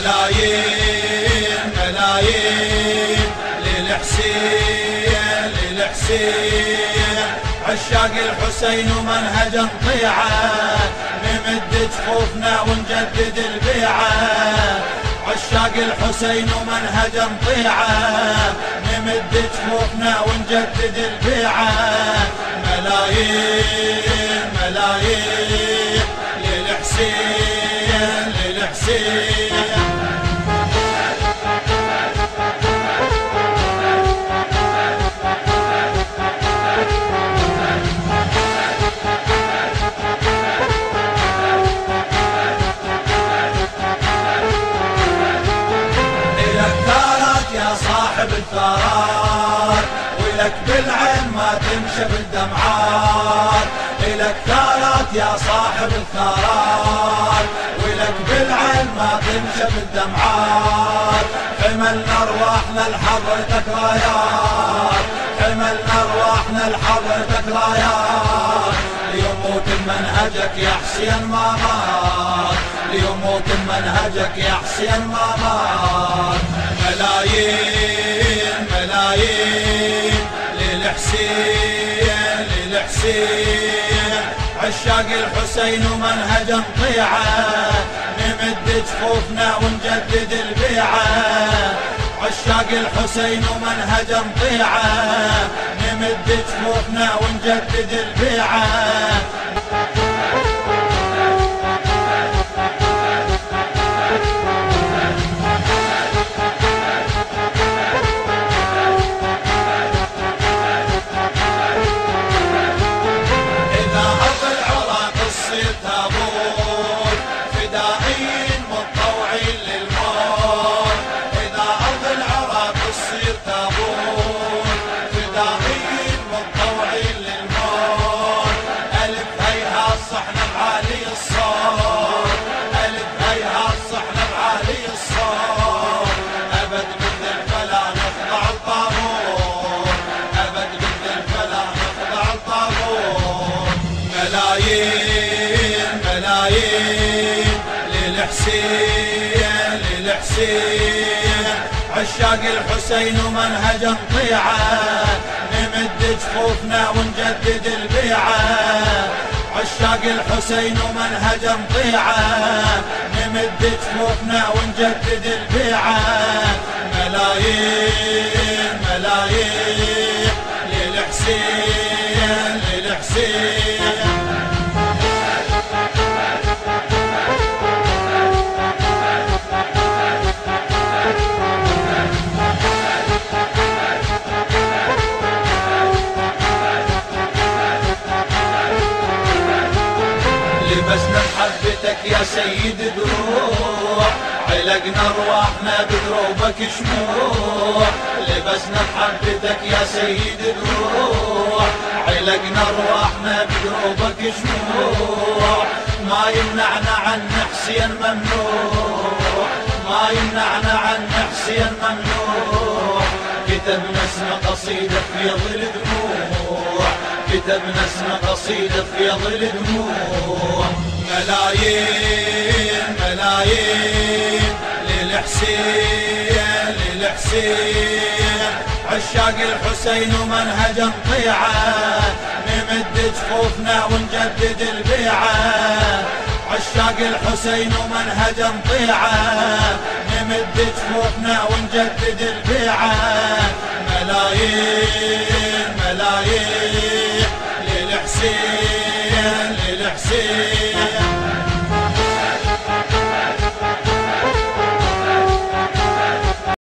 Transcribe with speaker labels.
Speaker 1: ملايين ملايين للحسين للحسين، عشاق الحسين ومنهج نطيعه، نمد جفوفنا ونجدد البيعه. عشاق الحسين ومنهج نطيعه، نمد جفوفنا ونجدد البيعه. ملايين ملايين للحسين للحسين. صاحب الثارات ولك بالعين ما تنشف الدمعات، إلك ثارات يا صاحب الثارات ولك بالعين ما تنشف الدمعات. حملنا ارواحنا لحضرتك رايات، حملنا ارواحنا لحضرتك رايات. ليموت منهجك يا حسين ما مات، ليموت منهجك يا حسين ما مات. ملايين ملايين للحسين للحسين، عشاق الحسين ومنهج نطيعه، نمد جفوفنا ونجدد البيعه. عشاق الحسين ومنهج نطيعه، نمد جفوفنا ونجدد البيعه. ملايين ملايين للحسين للحسين، عشاق الحسين ومنهج نطيعه، نمد جفوفنا ونجدد البيعه. عشاق الحسين ومنهج نطيعه، نمد جفوفنا ونجدد البيعه. ملايين ملايين للحسين للحسين. لبسنا محبتك يا سيد دروع، علقنا ارواحنا بدروبك شموع. لبسنا محبتك يا سيد دروع، علقنا ارواحنا بدروبك شموع. ما يمنعنا عن حسين ممنوع، ما يمنعنا عن حسين ممنوع. كتبنا اسم قصيدة في ظل دموع، كتبنا اسم قصيدة في ظل دموع. ملايين ملايين للحسين للحسين، عشاق الحسين ومنهج نطيعه، نمد جفوفنا ونجدد البيعه. عشاق الحسين ومنهج نطيعه، نمد جفوفنا ونجدد البيعه. ملايين ملايين للحسين للحسين.